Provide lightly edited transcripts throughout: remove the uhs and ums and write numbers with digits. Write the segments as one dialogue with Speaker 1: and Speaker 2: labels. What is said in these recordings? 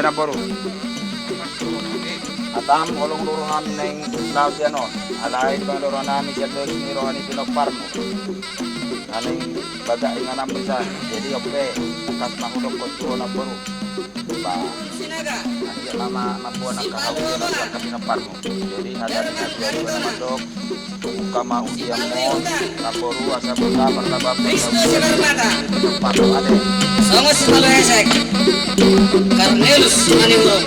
Speaker 1: na boro. Atam olong loro namin na yung laos yan o. Alahin bang loro namin siya doon niro ni Pinoparmo. Ano yung baga yung namin sa. Jadi oke. Nakas mahulog ko suho na boro. Diba? Nandiyan na mabuhan ang kakawin na Pinoparmo. Jadi ada na siya doon naman dok. Buka maudian mo. Naboru asa buka pertabab. Pinoparmo ada.
Speaker 2: Songos malu hesek. Cornelius Maniurong.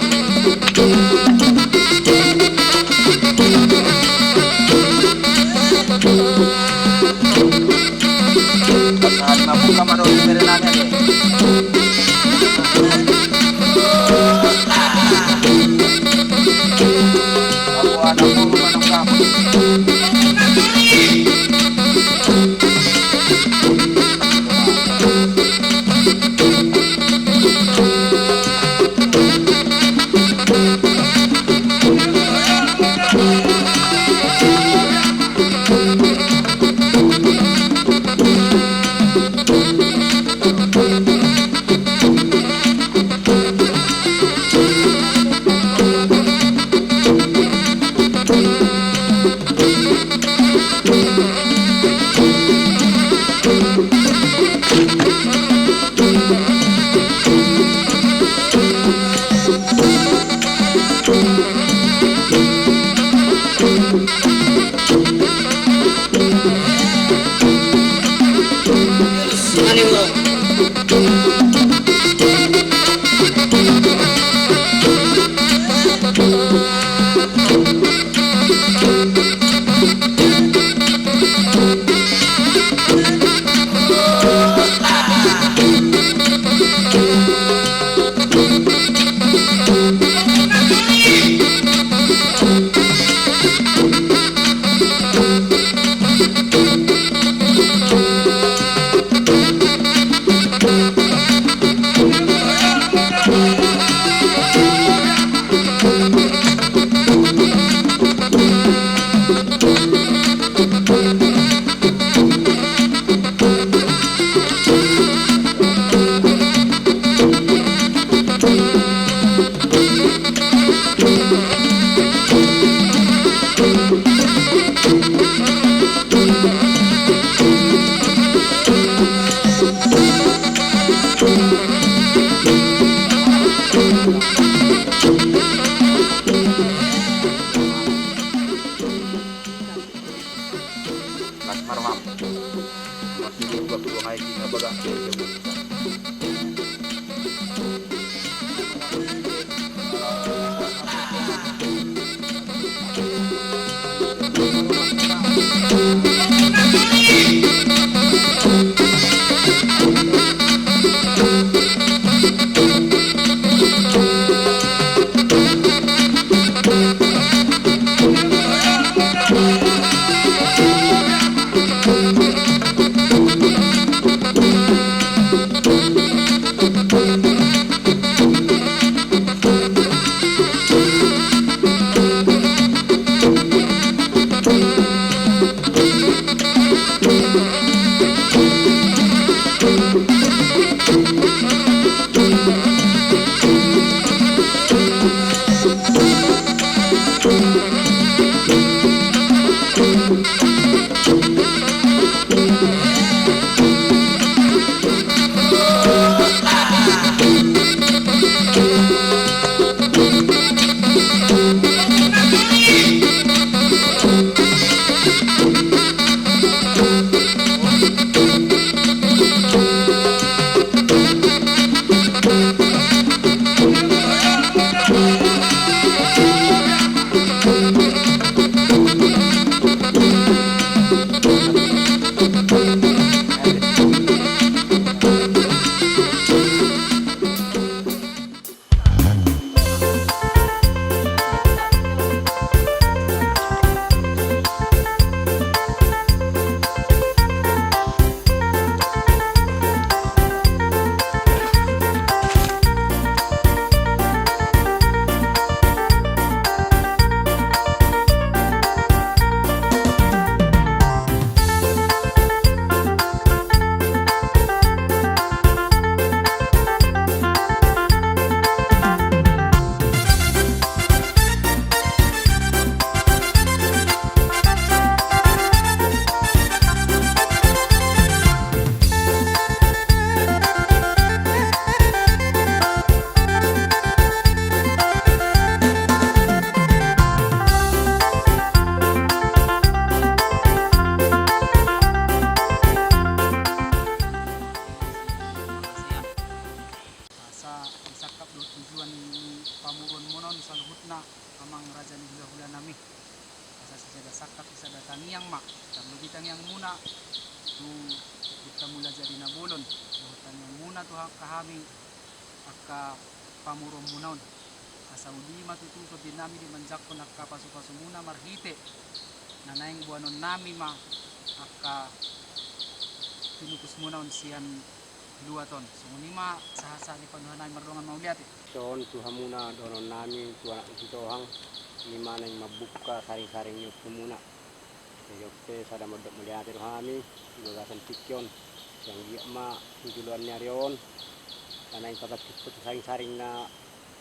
Speaker 1: Saat mabuka manok merenangnya deh. Aku ada bulu manok kamu. Mas Marham. Masih juga perlu hiking na baga.
Speaker 3: muna tu kita mula jadi nabulon bukan yang muna tu kahami akka pamurom munaon kasaudi matututo din namin di manjakon akka pasu-pasu muna marhite nanaing buanon nami ma akka tinukus munaon siyan luaton sumunima sahasa di panuhan namin marungan mauliati
Speaker 4: Soon tuha muna doon namin tuha itu hang lima nang mabuka saring-saring yuk muna. Yokte sada modok melihat itu kami gagasan pikyon yang dia ma tujuan nyarion karena yang patat saring-saring na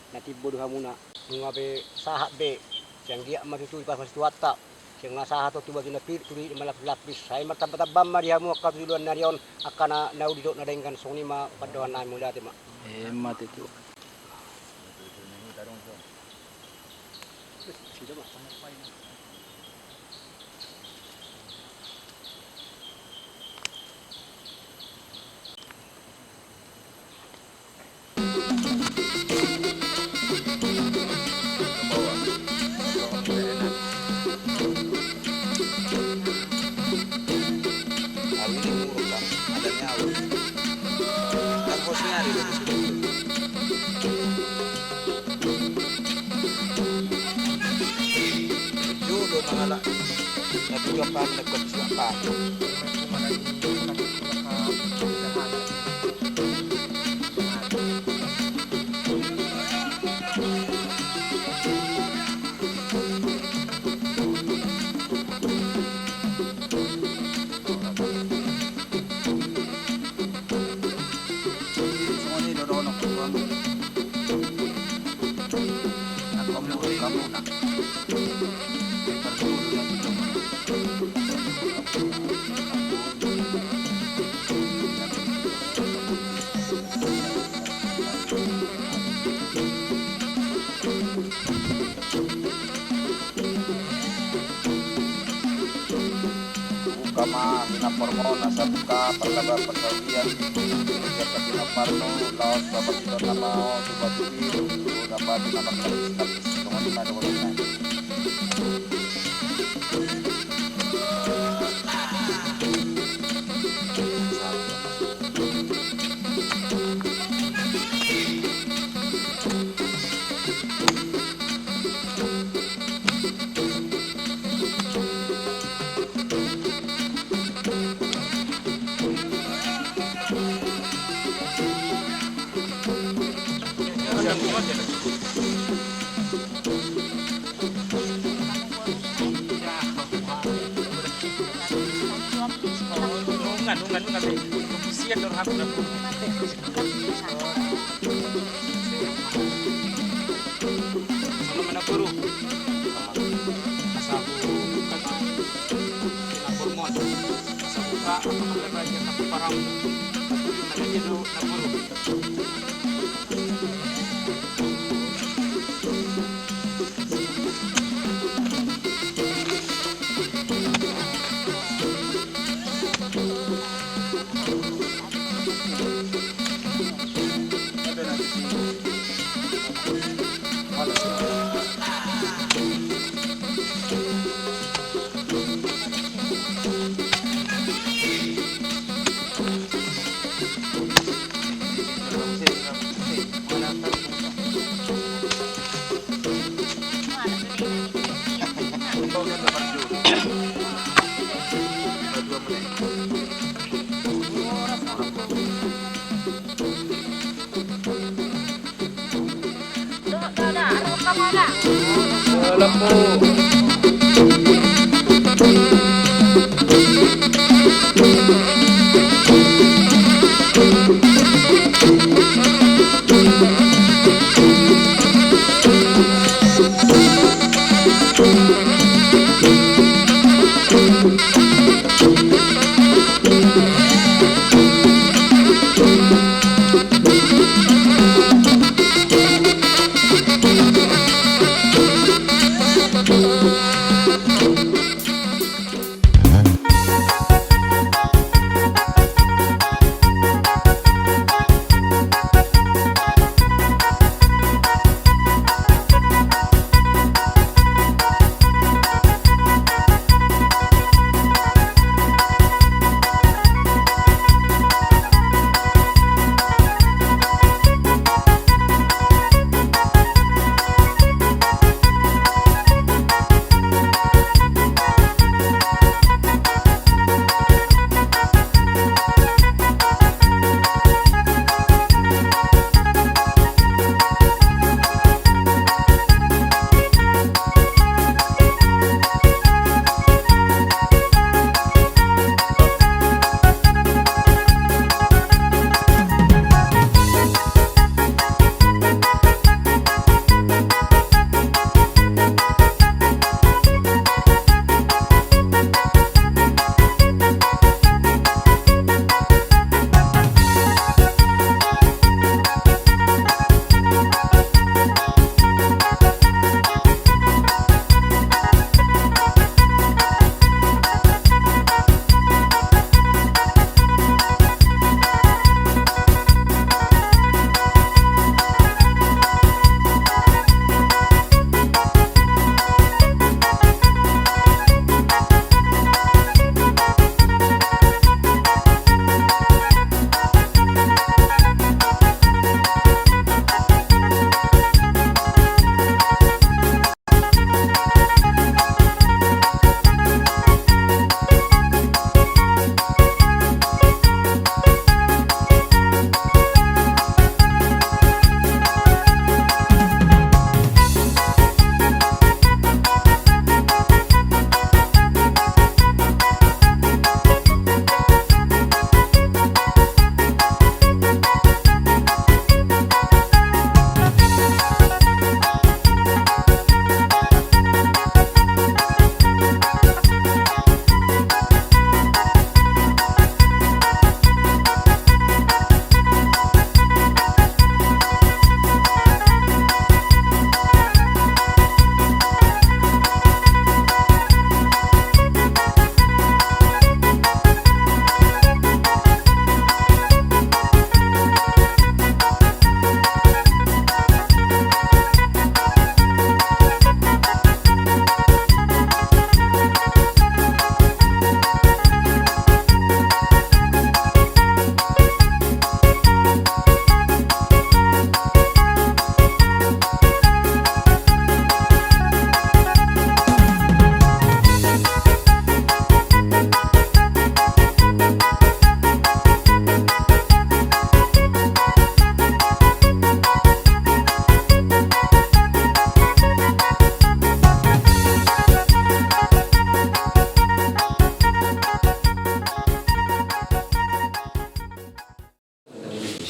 Speaker 4: natibo duha muna ngabe sahat be yang dia ma tutu pas tuata yang nasahat tu bagi napir turi malap-lapis saya matab-tabam ma dia mu ka tujuan nyarion akana naudi dok nadengkan song lima padoan na mula te ma
Speaker 1: Hemat itu.
Speaker 4: Sudah mak.
Speaker 1: Hari ini muruk kan, ada nyawa. Kan bos nyari dari situ. Judo mangalak. Tapi juga dekat siapa? Semua ini dorong ke ruang. Aku mau kamu nak. Kama hinapormo nasa buka perlaba persawian kerja hinaparno laos bapak kita nama coba tubi dapat nama kapis dengan lima dolar. Kemusian dorang aku nak kalau mana guru asabu hormon asabu ka atau belajar tapi parang mana dia nak guru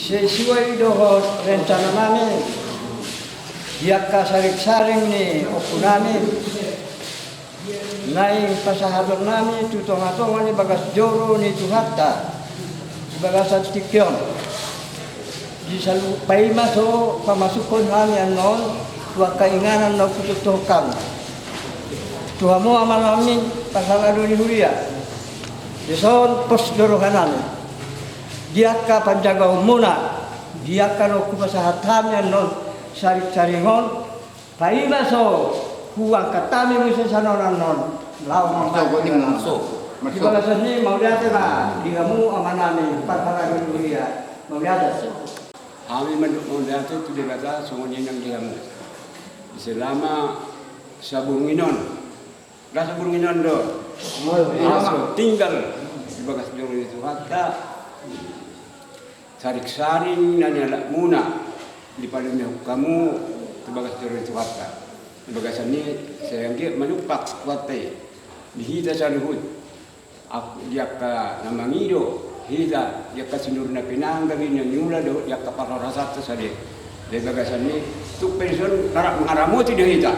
Speaker 5: sesuai dengan rencana namin, diak saring-saring ni opo namin, naing pasahadon namin, tutong-atongan ni bagas joro ni Tuhatta, bagasan tikyon. Di salupay maso, pamasukon namin anon, huwag kainganan na pututukan. Tuhan mo aman namin, pasalado ni Huria. Dison, posdorohan namin. Diak ka panjagaw muna, diak ka no kupasahatamian non, saring-saringon, paimaso, huwag katami mo sa sanonan non, lawan ang di bagasan ni, mauliate na, di kamu aman namin, pasalado ni Huria. Mauliate.
Speaker 4: Kami melihat itu dikata semuanya yang diamu. Selama sabunginon, dah sabunginon do, tinggal di bagas joro itu hatta sarik-saring nanya muna di padunya kamu di bagas joro itu hatta. Di bagasan ini saya yang menupak kuatai dihita saluhut, aku dia ka namangido. Hida yakka sinurna pinangga gini nyula do yakka pararasat sade de bagasan ni tu pension narak ngaramu ti de hida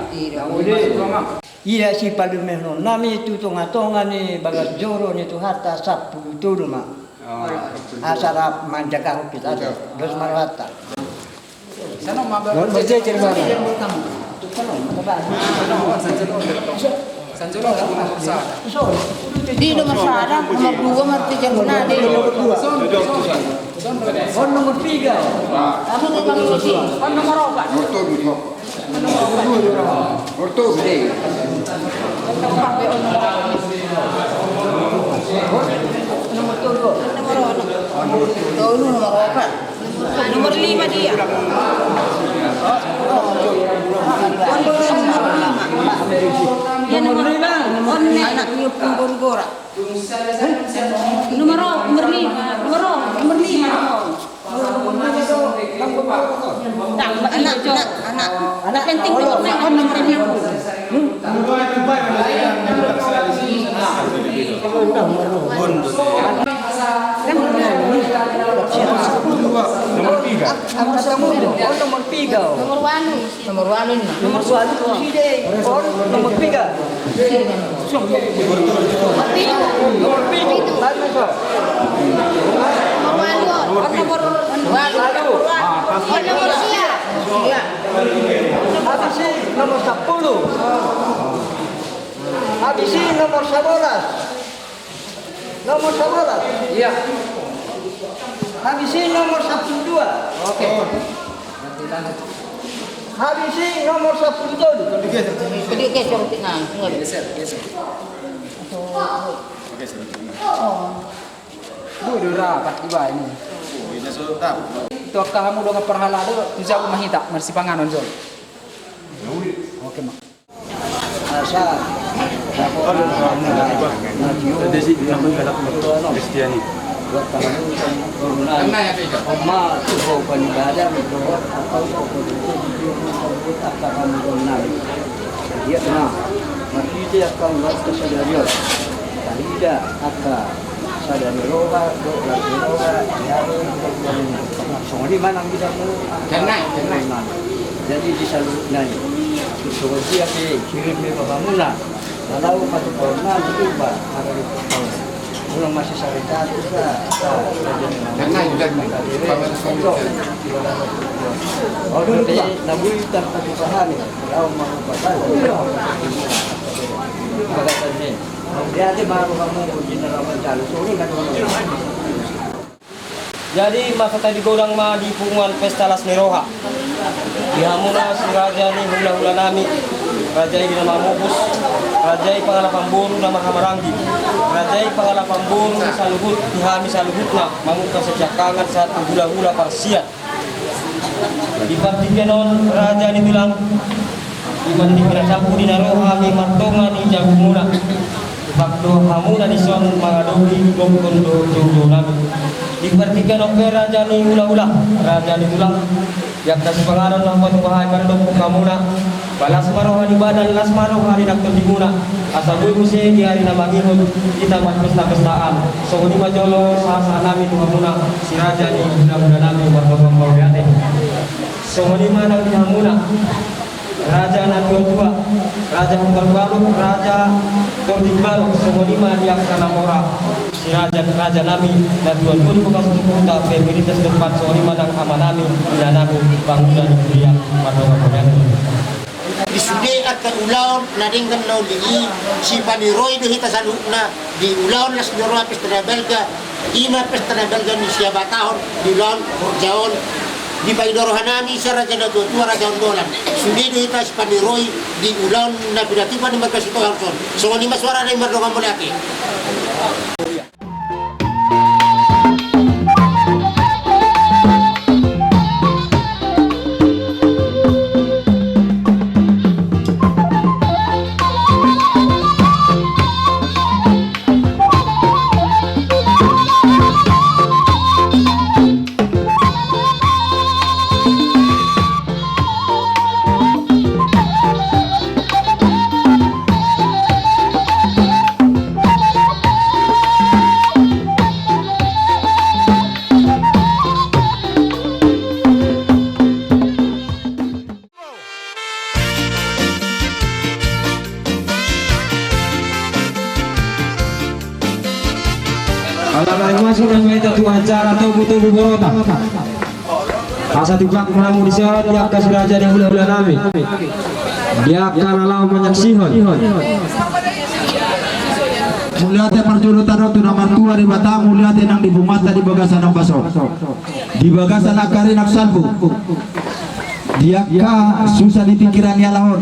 Speaker 5: Iya si palumeno nami itu tonga-tonga ni bagas joro ni tu hatta sapu turma asara manjaga hupit ada dos marwata
Speaker 3: Sana mabar.
Speaker 5: non beje cermana
Speaker 3: Sanjolo lagu nomor 1.
Speaker 6: Di nomor sana, nomor 2, nomor 3 mana di nomor 2.
Speaker 5: on nomor 3
Speaker 6: Aku di nomor 3.
Speaker 3: On nomor 4.
Speaker 6: Pakai on
Speaker 5: nomor 3
Speaker 6: nomor nomor 4. Nomor 5 dia. Ya nomor 5. Anak niyo Ponggora. Nomor 5. Anak penting nomor
Speaker 5: 3
Speaker 6: Nomor 1. Nomor 1.
Speaker 5: nomor 1 side on nomor 3 nomor 7 lalu so
Speaker 6: Nomor sia.
Speaker 5: habisi nomor 10 habisi nomor 11 nomor 11
Speaker 3: Iya.
Speaker 5: habisi nomor 12
Speaker 3: Oke.
Speaker 5: habisi nomor 10
Speaker 6: Jadi ke sorti nang.
Speaker 3: Geser. Bu udah rapat tiba ini. Itu kamu udah perhala do, bisa aku mahita mersi panganon Jol. Oke, Mak.
Speaker 5: asa
Speaker 4: Jadi sih Kristiani.
Speaker 5: buat kamu
Speaker 3: Karena ya Pak.
Speaker 5: Oma tuh panibadan itu atau disebut apa kamu benar dia kena mati dia akan buat kesadaran tidak akan sadar roga ya semua di mana kita mau
Speaker 3: Kenai.
Speaker 5: jadi di salut nanya itu dia ke kirim ke kamu lah lalu satu corona itu pak ada di ulang masih syarikat
Speaker 3: Kenai juga
Speaker 5: oh dulu nabi tanpa usaha nih kalau mau pasal bagatan nih dia ada baru kamu uji neraman jalu sore kan
Speaker 7: jadi masa tadi godang mah di punguan pesta Las Miroha dihamuna si raja ni hula-hula nami raja ini nama Mubus raja ini pangalapan buru nama Hamaranggi raja ini pangalapan buru saluhut dihami saluhutna manguka sejakangan satu hula-hula parsiat di partikenon raja ini bilang iman di pinasapu di naroha mi martonga ni jagumuna bakdo hamuna di son mangadogi gomkondo jojo nami di partikenon ke raja ni hula-hula raja ni bilang yang kasih pengaruh lah buat bahaya kandung kamuna balas maroha di badan las maroha di nakto di guna asal gue musi di hari nama ngihut kita mas pesta-pestaan so di majolo sah nami tuh kamuna si raja ni mudah-mudahan nami Songonima ng Bihamuna, Raja Natua, Raja Hutarbaru, Raja Tordigbaru, Songonima Diak Kanamora, si Raja Nami, Natua Dua Bukas Sukuta, Pemiritas Tempat Songonima ng Amanami, Inanago, Bangunan Dia, Madonga Pagano.
Speaker 8: Disude at kaulaon na rin ng nauligi si Paniroy do hita sa na di ulaon las Noroa Pesta na Belga ima Pesta na Belga ni siya batahon di ulaon Jaon di paidorohan namin sa Raja na Tutua Raja Ondolan sude do hita si Paniroy di ulaon na pinatipan ni Magkasito Hamson so ni maswara na yung Mardonga Mulaki.
Speaker 7: Kalau masuk dengan itu acara tubuh borota. Asa tiba kelamu di sana dia akan sudah jadi hula-hula nami. Dia akan lalu menyaksikan.
Speaker 9: Muliate perjurutan tu nomor 2 di Batam, muliate nang di Bumata di Bagasan ng Baso. Di Bagasan akari naksalbu. Dia ka susah di pikiran ya lahon.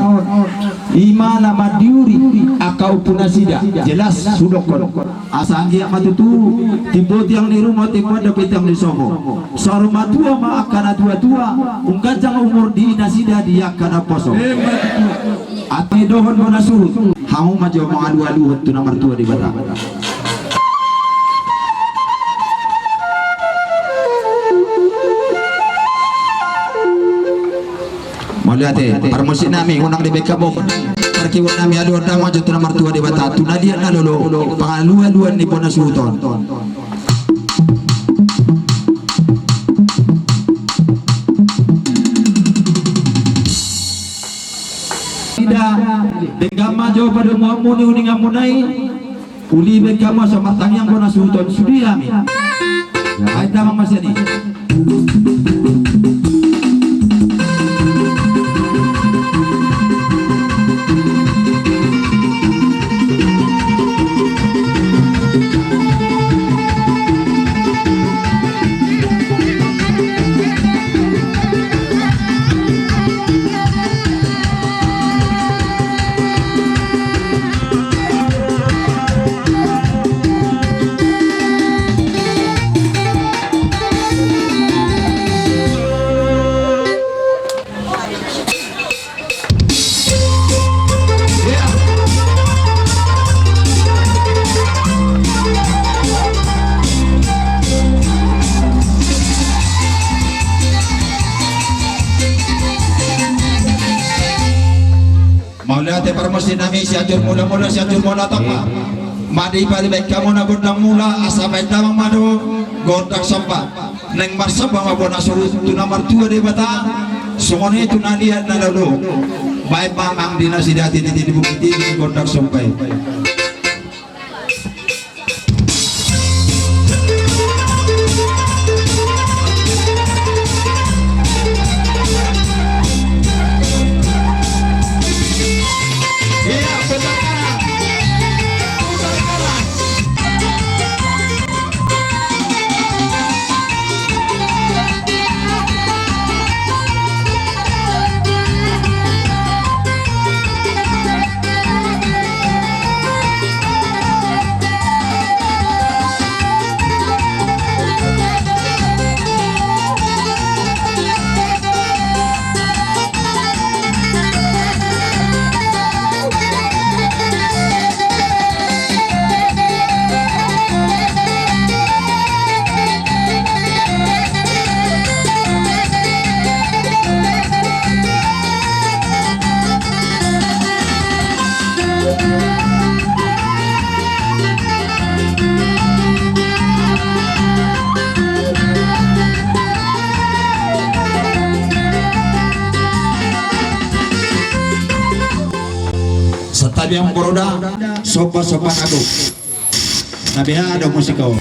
Speaker 9: Imana madiuri aka upuna sida jelas sudokon asa anggi matutu timbot yang di rumah timbot dapat yang di soho saruma tua ma akana tua ungkajang umur di nasida dia kana poso ati dohon bona surut hamu majo mangadu-adu tu nomor 2 di Batam. Maliate permusin nami unang di Bekabong perkiwat nami adu ordang maju tu nomor 2 di Batam tunadia na lolo pangaluan ni Bona Sultan tidak begama jauh pada muamu ni uning amunai uli begama sama tangyang Bona Sultan sudi kami ay tamang masani. Mauliate permusin nami siajur mula-mula siajur mula takma madi pari baik kamu na gondang mula asa baik tamang madu gondang sampa neng marsab bang abona surut tu nomor 2 di Batam sumone tu nadia na lalu baik mamang dinasidati di bukit ini gondang sampai. Pabiang Poroda sopan aku nabiha ada musiko.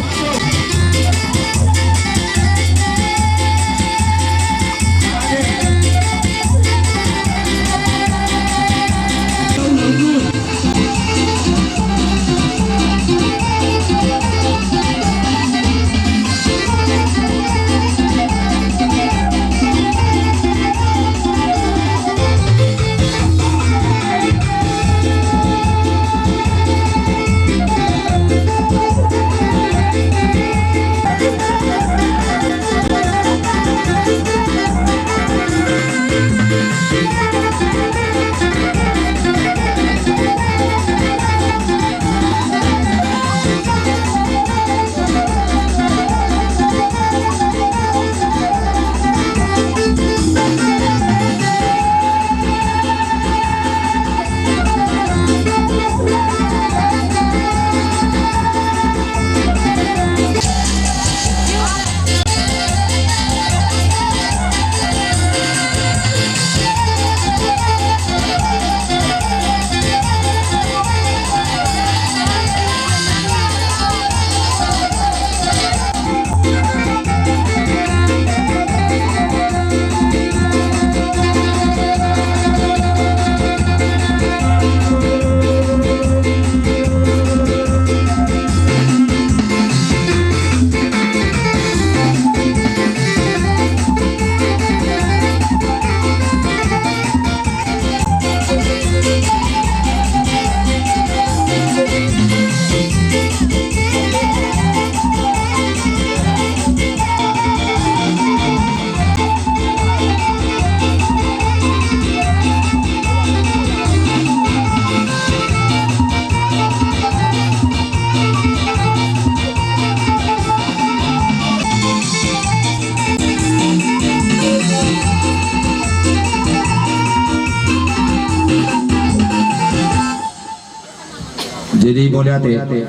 Speaker 9: Jadi boleh hati.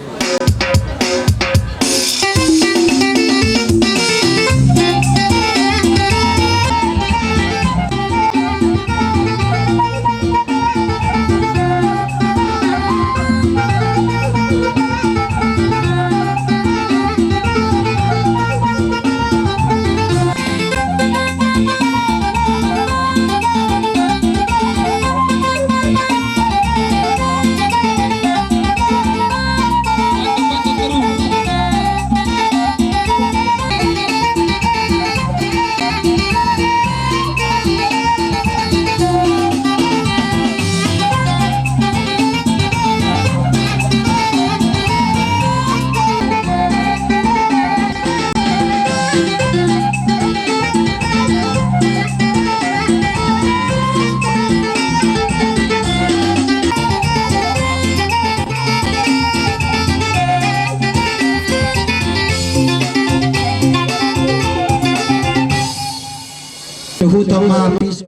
Speaker 9: Hutang mapis.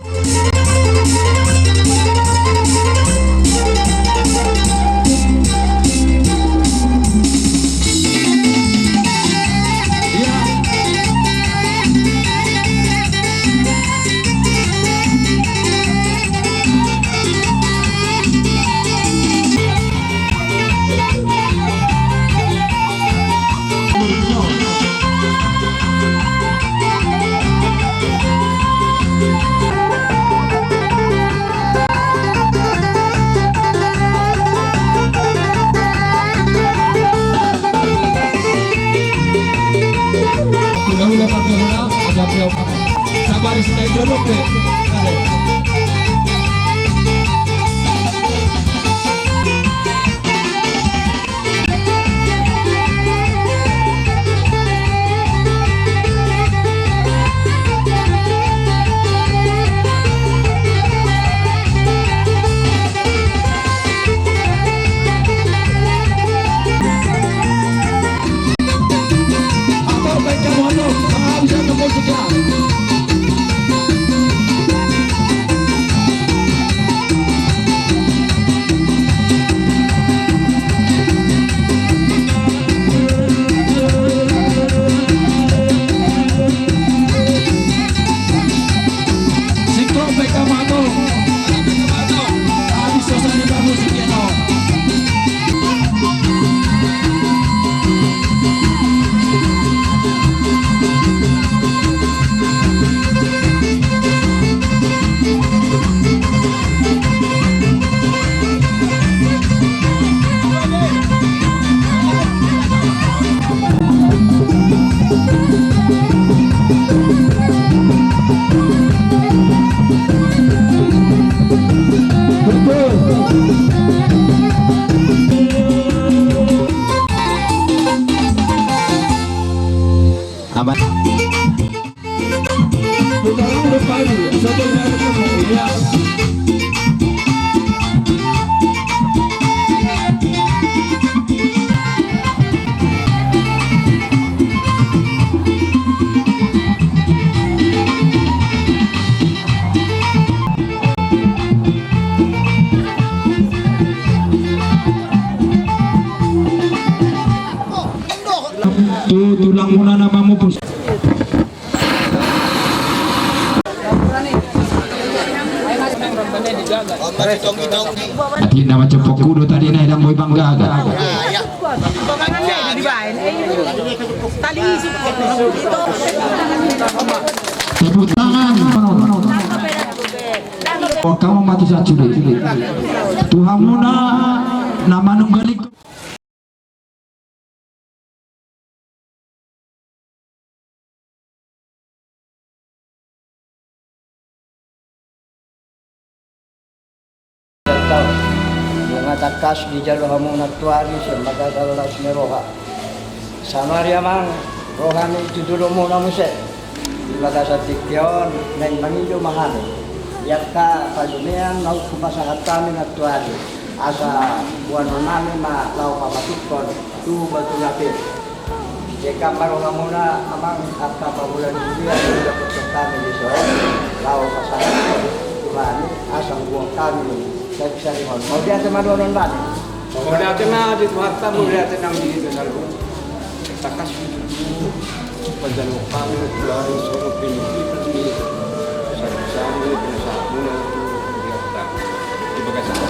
Speaker 9: Sabar stay dulu deh. Apa baca mono, bisa ke musik ya. Aman. Tulang muna namamu pun. Lagi nama cepok kudo tadi naik dan boy bangga. Tepuk tangan. Oh, kamu mati saja. Tuhan muna nama nunggalik.
Speaker 5: Takas di jalur hamung natuari sembaga dalas meroha. Samaria mang rohani itu dulu muna muse. Baga sa tikyon nang mangido mahal. Yakka palumian mau kumasahat kami natuari. Asa buwan nami ma lau pamatikon tu batu lapis. Jika maroha muna amang akka pabulan dunia dapat kami di sore. Lau pasahat kumani asang buang kami. Saya bisa lihat. Mau dia sama donon ban. Mau dia kena di Tuhatta, mau dia tenang di dalam. Takas penjalu kami keluar suruh pilih. Saya bisa mulai dia datang di bagasi.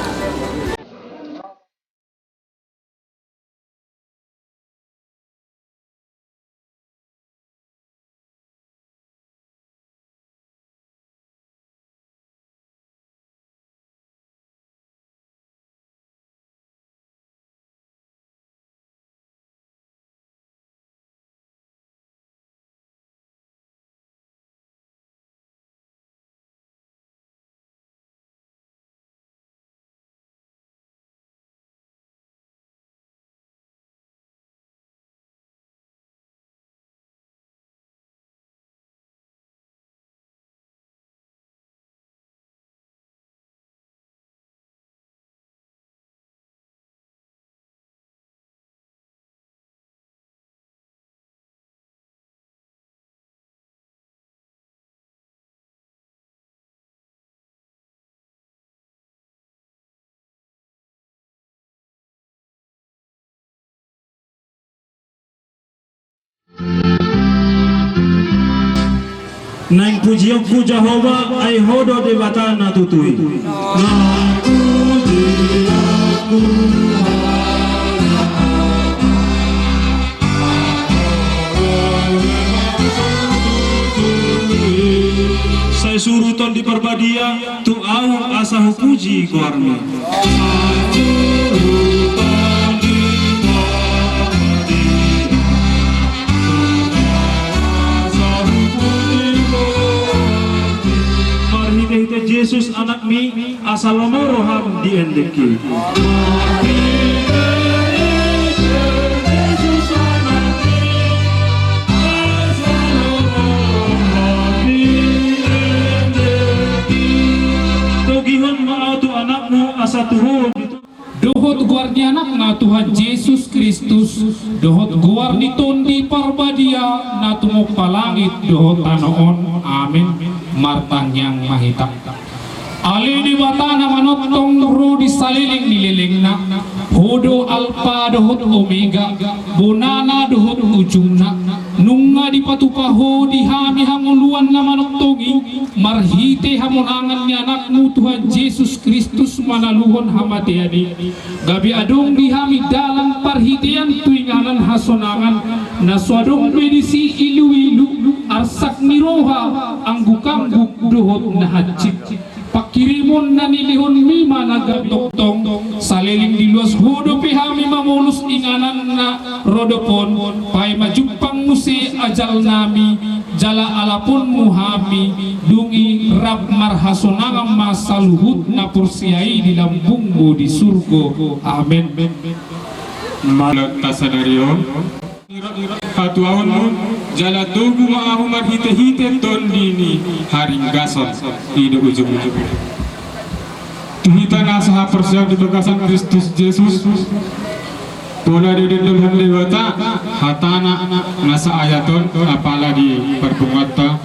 Speaker 10: Nang pujianku Jehovah ai hodo de batana tutui. Nang pujianku saya suruh ton di perbadia tu au asa puji kuarmi. Yesus anak mi asal roham di endeki. Togihon maatu anakmu asa tuhun.
Speaker 11: Dohot guardi anak na Tuhan Yesus Kristus, dohot guardi tondi parbadia na tumok palangit dohot tanoon. Amin. Martang yang mahita. Ali di batana manotong ro di saliling nililing na hodo alpa dohot omega bonana dohot ujungna nunga di patupaho di hami hamuluan na manoktongi marhite hamonangan ni anakmu Tuhan Yesus Kristus manaluhon hamatiani gabi adong di hami dalam parhitian tuinganan hasonangan na swadong medisi ilu-ilu arsak niroha angguk-angguk dohot na hajit pakirimon na nilihon mima nagadoktong saliling diluas hodo pihami mamulus inganan na rodopon pay majumpang musa se ajal nami jala alapun muhami dungi rab marhasonanga masaluhut na pursiai di lambungmu di surga. Amin.
Speaker 10: Malat tasadarion hatuahunmu jala tugu maahumar hite-hite tondini haring gason di ujung-ujung tuhita nasaha persiap di bagasan Kristus Yesus pola di dendul lewata hatana nasa ayaton apala di perbungata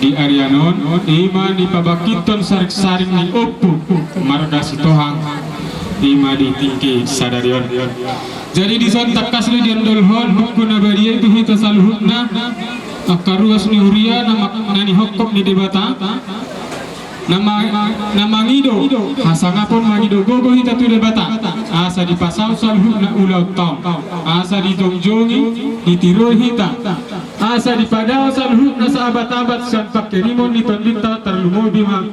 Speaker 10: di Arianon ima di pabakiton sarik-saring ni opu marga sitohang ima di tingki sadarion. Jadi di sontak kasli di endolhon buku nabadia itu hita saluhutna akaruas ni huria nani hokop ni debata nama ngido hasangapon mangido gogo hita tu debata asa di pasau saluhutna ulau tau asa di tongjongi di tiro hita asa di padao saluhutna sahabat-abat santak kerimon di tondita terlumo bima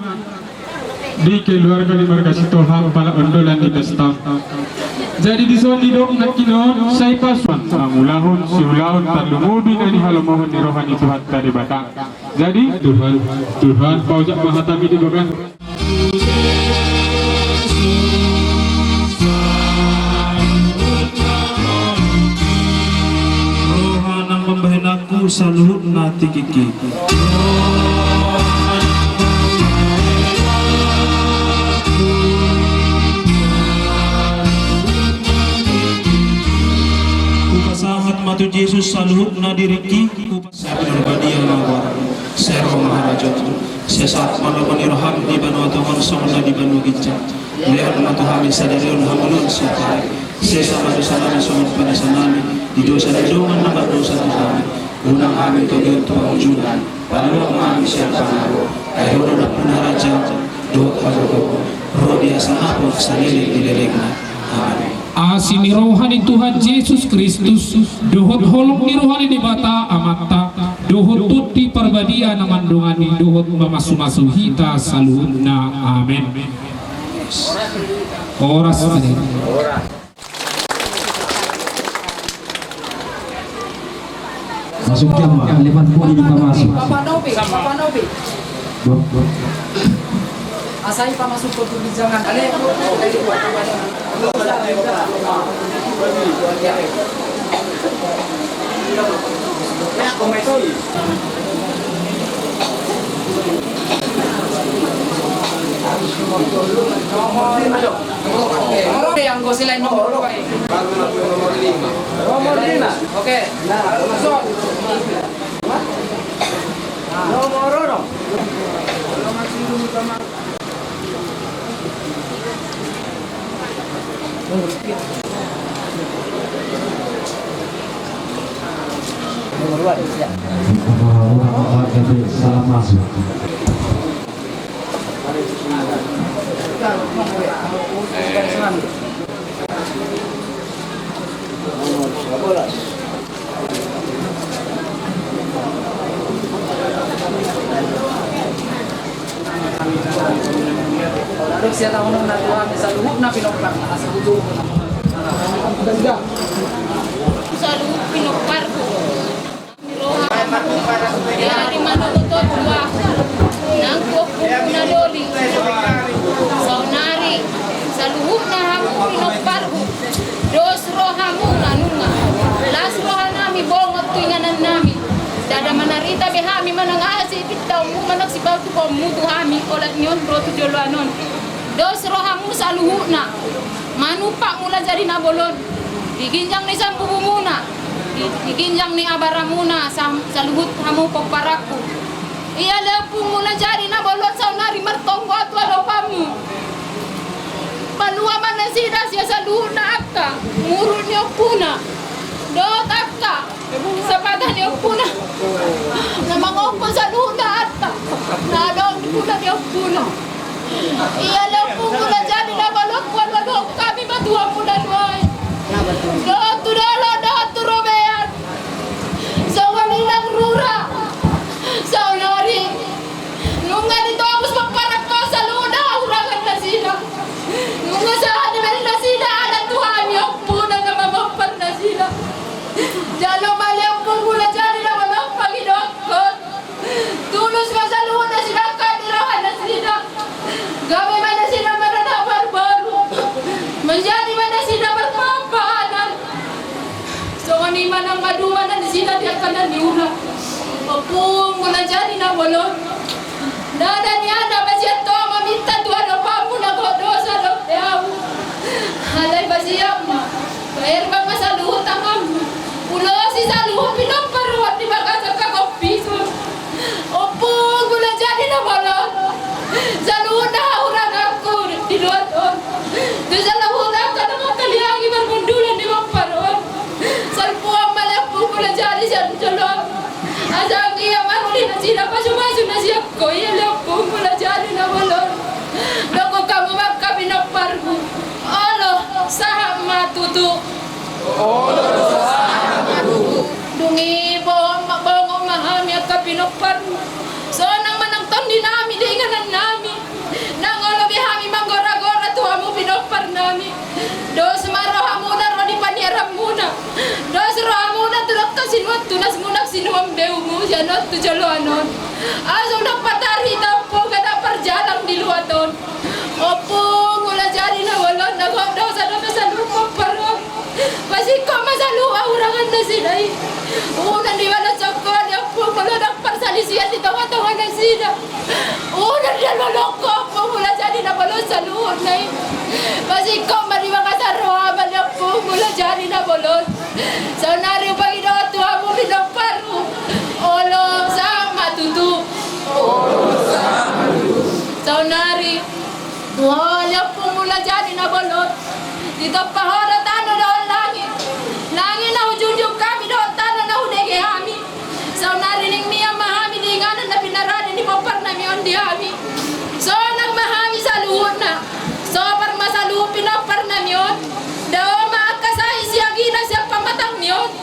Speaker 10: di keluarga di marga sitohang pala ondolan di pesta. Jadi di son didong nakinon say paswan mangulahon siulahon tarlumubi na ni halamohon ni rohani Tuhan tadi batang. Jadi Tuhan paujak mahatami di bagan. Rohanang pembahenaku saluhut nati kiki. Matu Yesus saluhut na diriki saya berbadi yang mawar saya roh maharaja saya saat malu penirham di banu Tuhan somna di banu gijja lihat matu kami sadarion hamulun saya sama dosa kami somna pada sanami di dosa dongan nama dosa kami unang kami togion tuangujudan panuang kami siapa naro ayoro na penaraja doa kadogo roh biasa apun sanili dilelegna. Amin.
Speaker 11: Asini rohani Tuhan Yesus Kristus dohot holong ni rohani di bata amata dohot tuti parbadia namandungani dohot mamasu-masu hita saluna. Amin. Oras
Speaker 9: masuk jam kalimat pun di masuk
Speaker 3: Papa Nobi. Asai pa masuk ke tulisangan ale yang gue silain nomor nomor 5. Oke. Nomor nomor 2 ya.
Speaker 9: Salam masuk.
Speaker 3: Terus siya tahu nung natuwa sa luhok na pinokpar sa ulo ko na.
Speaker 6: Sa luhok pinokpar ko. Dari mana betul dua nangkuk na loli saunari sa luhok na hamu pinokpar ko. Dos rohamu nanunga. Las rohanami bongot tuinganan nami. Dada manarita behami manangasi pitaw mo managsibaw to ko mudu hami olat nyon rotu jolwanon. Dos rohamu saluhu na manupak mula jadi nabolon diginjang ni sambubu muna diginjang ni abaramuna saluhut hamu pokparaku iya lepung mula jadi nabolon saunari mertonggo atwa lopamu manua mana sidas ya saluhu na akka murun yopuna dot akka sapadan yopuna namangopo saluhu na atta nadong kuna yopuna iya lampu mula jadi na balok walok kami madua mula luay dotu dalo dotu robean sa walilang rura sa unari nunga dito apos magparak ko sa luna urangan na sila nunga sa animal na sila alat tuhan yung puna na mamampan na sila jalo mali ang mula dyan mula jadi na bolon. Dada ni ada basiat to meminta Tuhan apamu na ko dosa do teu. Halay basiat ma. Kair bang masaluhut ang ulo si saluhut pinagparuat di bagasa ka piso. Opo mula jadi na bolon. Saluhut na urang ako di luaton. Doon saluhut ka na makaliangi marmundulan di magparuat. Salpuang malapu mula jadi siya jalon. Asang iya maruli na sila pasumaso na siya ko. Ialapu mula jadi na bolon. Loko kamu magkabinagpargo. Olo, saham matutu. Olo, saham matutu. Dungi bongo mahami at kapinagpargo. So nang manangton din namin, dinganan namin. Nang olo bihami manggora-gora tuwa mo pinagpar namin. Dos maroha muna ro di paniaram muna. Dos roha muna tulak ka sinuat tunas muna sinuam beu mo siya not tu jaloanon. Aso nagpatari tampo kada parjalang di luaton. Opo mula jadi na walon nagdaw sa lupa parang. Masih ko masaluha urangan na sila. Una di wala sa ko di po mula nagparsalisiyan di tawa-tawa na sila. Una di loloko po mula jadi na balon sa luhod na masih ko mali makasaruha mali po mula jadi na balon. Sa nari Panginoon tuwa mo pinagparu. Olo sa matutu. Olo sa matutu. Sa nari wala po mula jadi na balon. Dito pahora tano doon langit. Langit na hujunjog kami doon tano na hudege hami. Sa narinig niya mahami di nganan na pinarani ni Papar na miyon di hami. So nang mahami sa luhod na. So par masaluhod pinapar na miyon. Daw maakasahi siya gina siya pamatang miyon.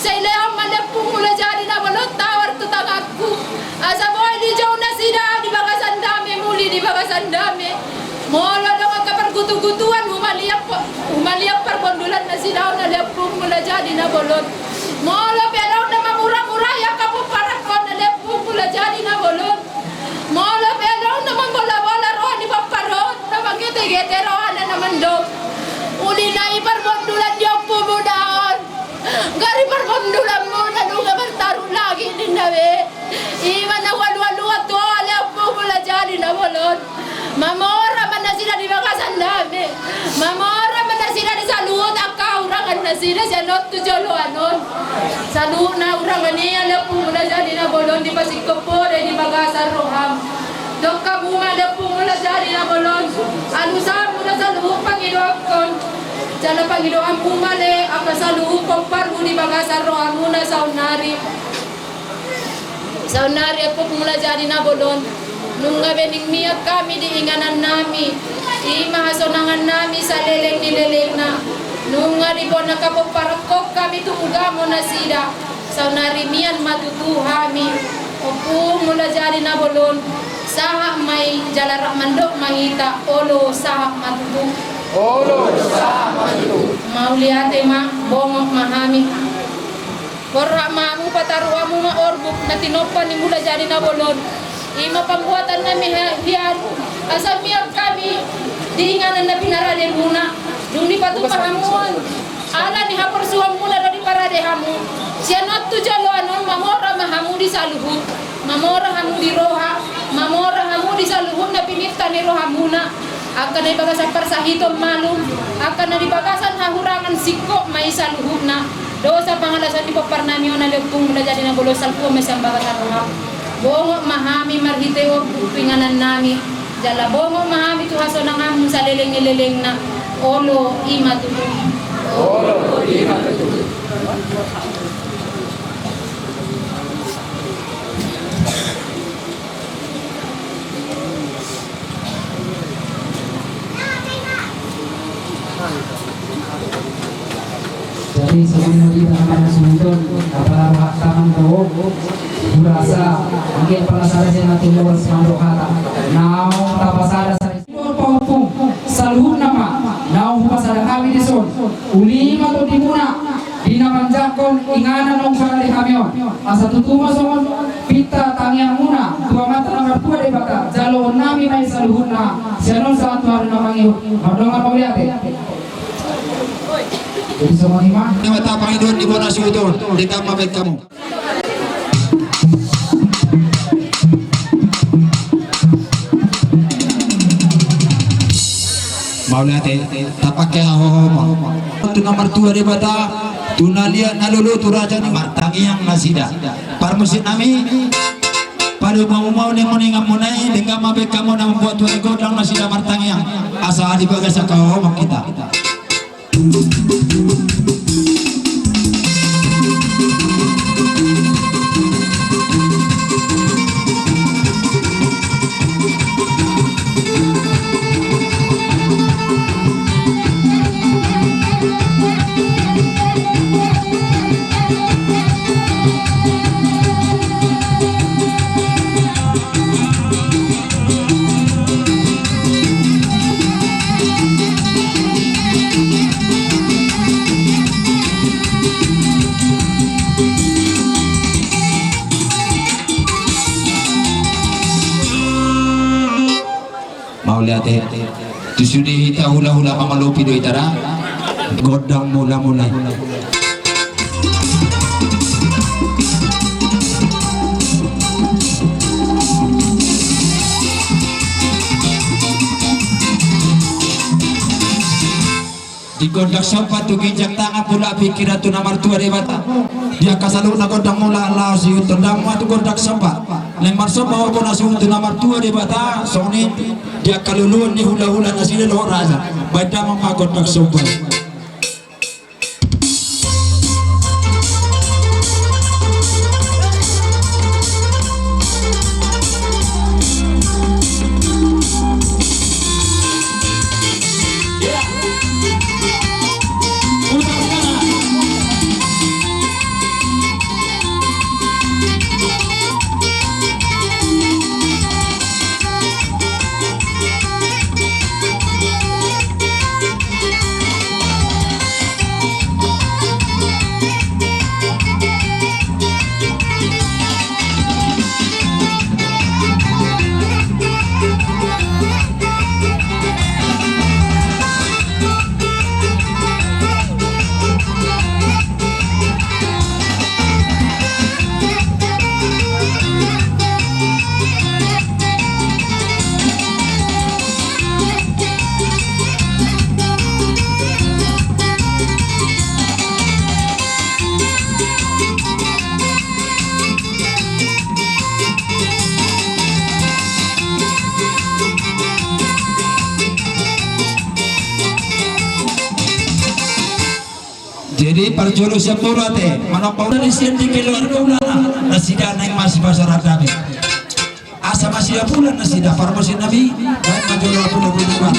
Speaker 6: Sa ilahang malap po mula jadi na balon tawar tutangag ko. Asa mo ay di jaw na sila di bagasan dami muli di bagasan dami. Molo daw ang kapargutu-gutuan umaliap par bondulan na sila na lepong mula jadi na bolon. Molo pero na mamura-mura ya kapo para ko na lepong mula jadi na bolon. Molo pero na mangbola-bola ro ni paparot na magete-gete ro na naman do. Uli na ipar bondulan yung pumudaon. Gari par bondulan mo na nung bertaruh lagi din nawe. Iman na walwaluat to lepong mula jadi na bolon. Mamora man na sila di bagasan dami. Mamora man na sila di saluhod ang kaurangan na sila siya not to jaloanon. Saluhod na urangan niya na po mula jadi na bolon di pasikopore di bagasan roham. Dok kabunga na po mula jadi na bolon. Alusan mula saluhod Panginoon kon. Sana Panginoon pumali ang saluhod kong pargo di bagasan roham muna sa unari. Sa unari po mula jadi na bolon. Nung bening miyat kami di inganan nami, mahasonangan nami sa leleng ni leleng na. Nung di po nakapaparakok kami tungugamo na sida, sa narimian matutuhami. Opo mula jari na bolon, sahak may jalarak mandok mahita, olo sahak matutu. Olo sahak matutu. Mauliate ma, bongok mahami. Korra mamu pataruamu ma orbuk na tinopan ni mula jari na bolon. Ima pambuatan namin hiyan. Asal miyag kami, diinganan na pinarade muna. Nung di patupahamuan. Ala ni haporsuhan muna na di parade hamu. Siya not to jaloanon, mamora mahamu di saluhud. Mamora hamu di roha. Mamora hamu di saluhud na pinita ni roha muna. Akan na ibagasan parsahitom malum. Akan na ibagasan hahurangan sikko may saluhud na. Dosa pangalasan di paparnamyo na lepung mula jadi na bulos salpo may sambagasan roha. Bongo mahami marhiteo pinganan nami. Jala bongo mahami tuhaso nang amon sa leleng na olo imatutu. Olo imatutu.
Speaker 12: Jadi sebelum kita akan susun kapal hataman doa berasa mungkin perasaan saya nanti luar semandok kata now tapasada saya paupung saluhut nama now pasada kami dison ulima to dimuna dinamanjakon inganan ng sakali kamyon asa tutuma somon pita tangian muna tua mata nomor 2 de baka jalo nami may saluhut na sianon sa atuar na mangiw madongan pawiyate. Jadi semua iman. Nama Panginoon di Bonasudo, di kamabay kamu.
Speaker 9: Maulate tapake ahomo tu nomor 2 di bata tunalia nalulu tu raja ni martangi yang nasida parmusin nami pada mau ni moninga munai dengan mabe kamu na membuat tuan godang nasida martangi yang asa di bagasa kau kita. Lihat disudi kita hula-hula mamalupi do itara godang mula-mula di godang sopat tu ginjak tangan pula pikiran tu nomor 2 di bata dia kasalu na godang mula Allah si tendang tu godang sopat lemar sopat pun asu tu nomor 2 di bata soni dia kaluluan ni hula-hula nasi lo raza baca memagot tak sopan jadi parjolo sepura teh mana pau dari sian di keluarga ulana nasida nang masih masyarakat kami asa masih pula nasida farmasi nabi dan majolo pula berubah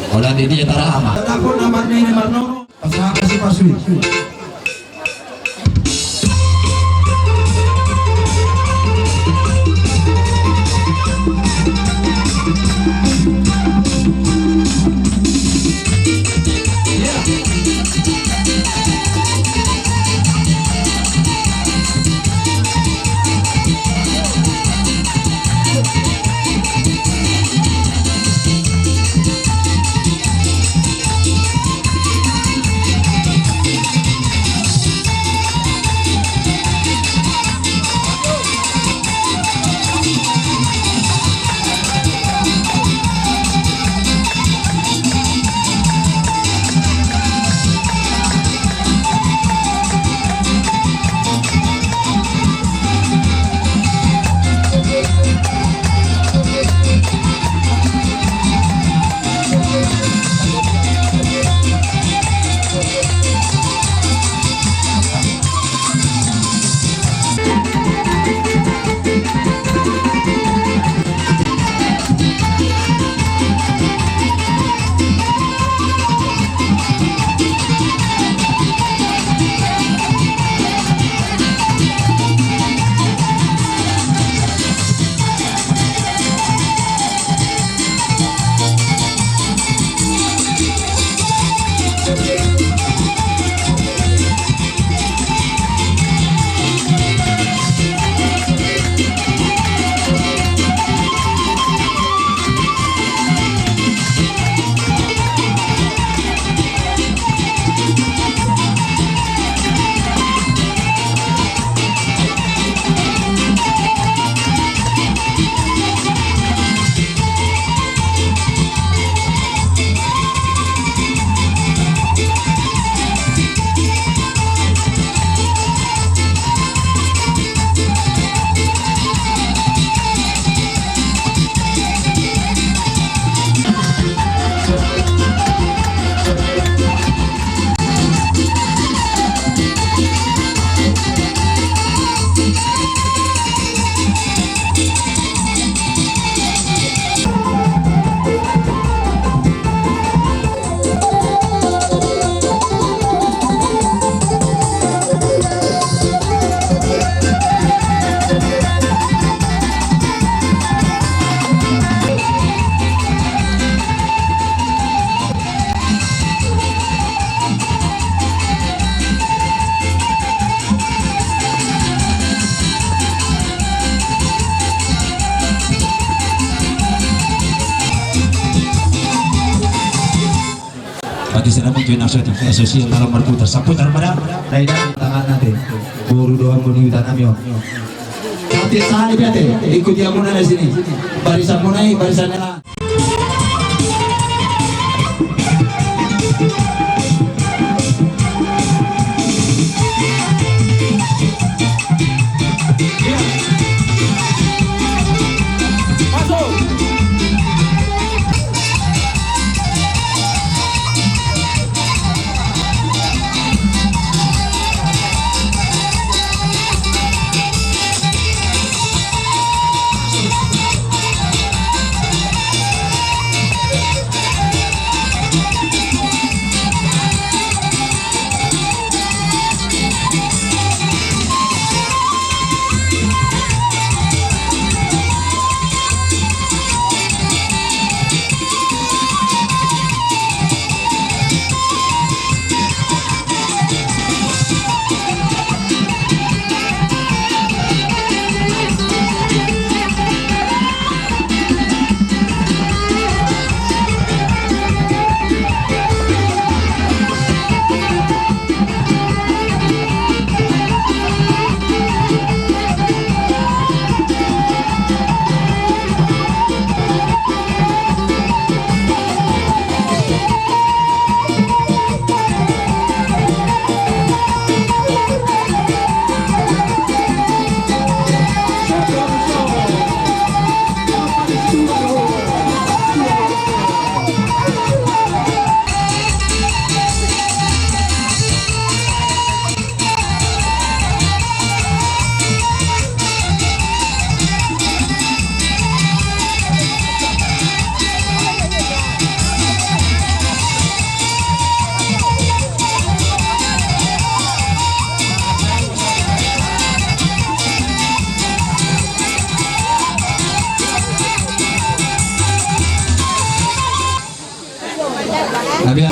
Speaker 9: Wala di dia tarama. Tapos naman ni Marno, pasaka si Paswi. Pati sa namang join asosiasi dalam berputar saputar pada daidan tangan nanti buru doang buniutan amyo nanti sahani piate ikut dia muna di sini barisan munai barisan na Nabiya.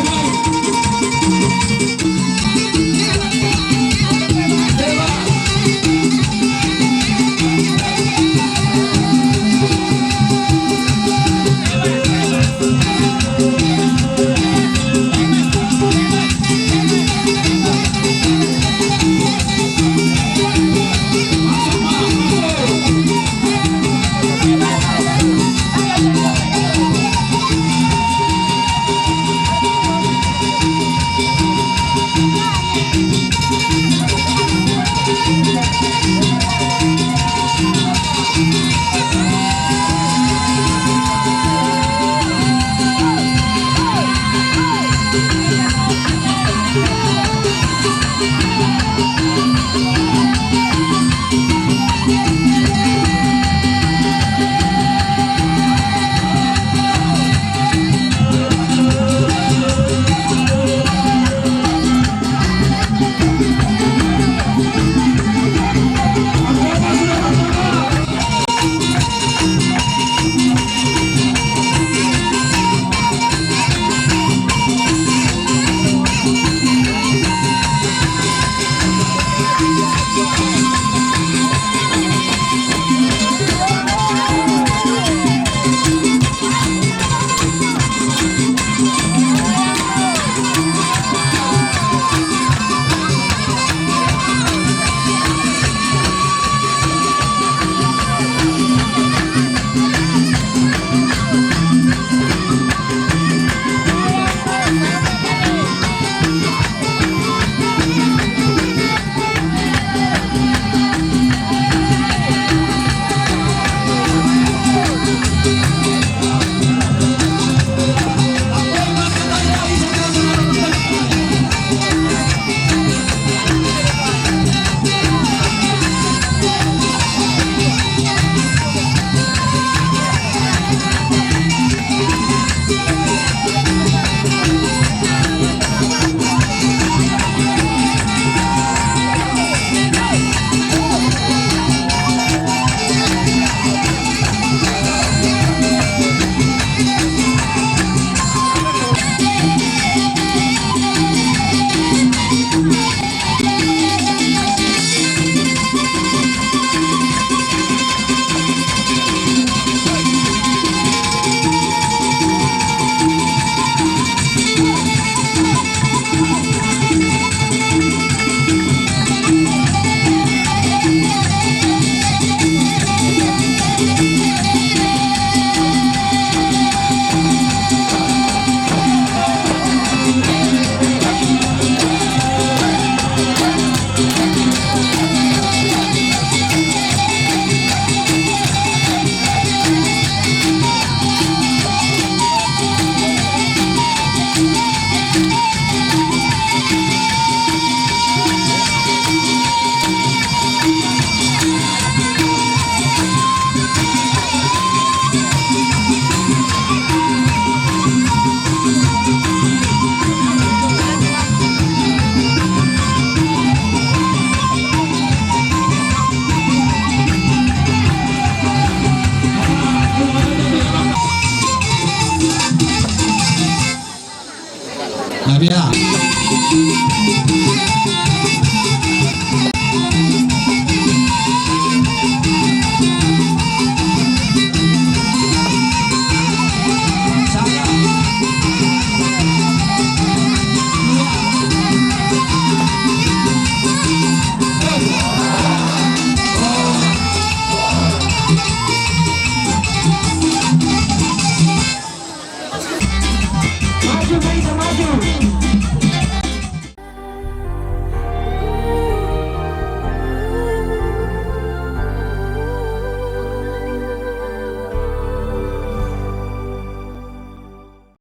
Speaker 9: Nabiya.